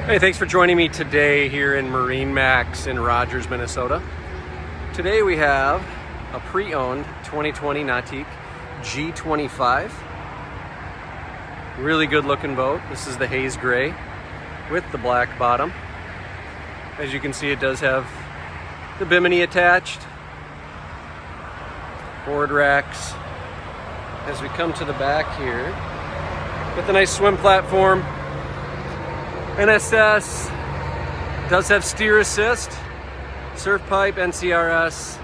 Hey, thanks for joining me today here in MarineMax in Rogers, Minnesota. Today we have a pre-owned 2020 Nautique G25. Really good looking boat. This is the haze gray with the black bottom. As you can see, it does have the bimini attached, board racks. As we come to the back here, with a nice swim platform, NSS, does have steer assist, surf pipe, NCRS.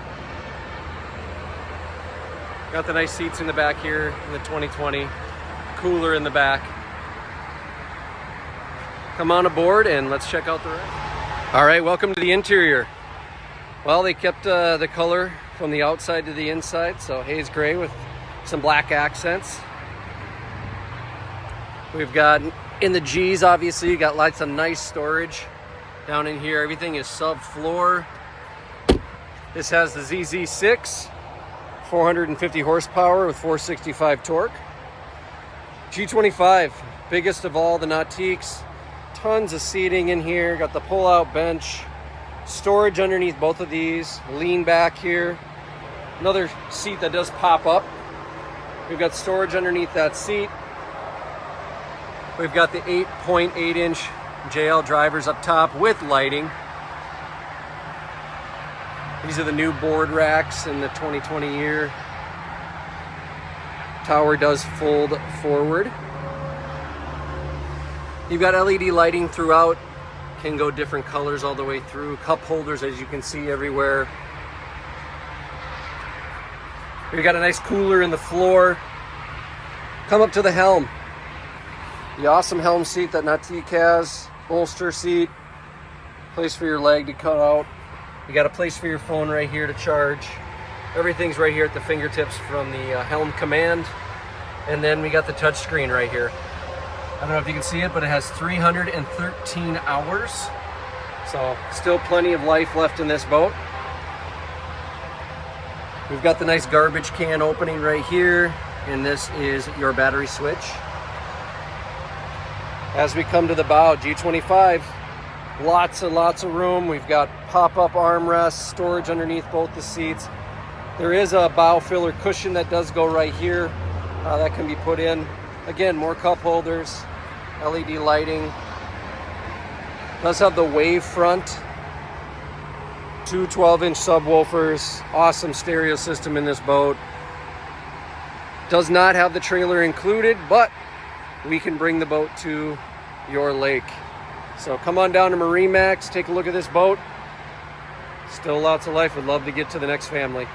Got the nice seats in the back here in the 2020, cooler in the back. Come on aboard and let's check out the rest. All right, welcome to the interior. Well, they kept the color from the outside to the inside, so haze gray with some black accents. We've got in the G's, obviously, you got lots of nice storage down in here. Everything is subfloor. This has the ZZ6, 450 horsepower with 465 torque. G25, biggest of all the Nautiques. Tons of seating in here. Got the pull-out bench, storage underneath both of these. Lean back here. Another seat that does pop up. We've got storage underneath that seat. We've got the 8.8-inch JL drivers up top with lighting. These are the new board racks in the 2020 year. Tower does fold forward. You've got LED lighting throughout. Can go different colors all the way through. Cup holders, as you can see, everywhere. We've got a nice cooler in the floor. Come up to the helm. The awesome helm seat that Nautique has, bolster seat, place for your leg to cut out. You got a place for your phone right here to charge. Everything's right here at the fingertips from the helm command. And then we got the touch screen right here. I don't know if you can see it, but it has 313 hours. So still plenty of life left in this boat. We've got the nice garbage can opening right here. And this is your battery switch. As we come to the bow, G25, lots and lots of room. We've got pop-up armrests, storage underneath both the seats. There is a bow filler cushion that does go right here. That can be put in. Again, more cup holders, LED lighting. Does have the wave front, two 12-inch subwoofers, awesome stereo system in this boat. Does not have the trailer included, but we can bring the boat to your lake. So come on down to MarineMax, take a look at this boat. Still lots of life. Would love to get to the next family.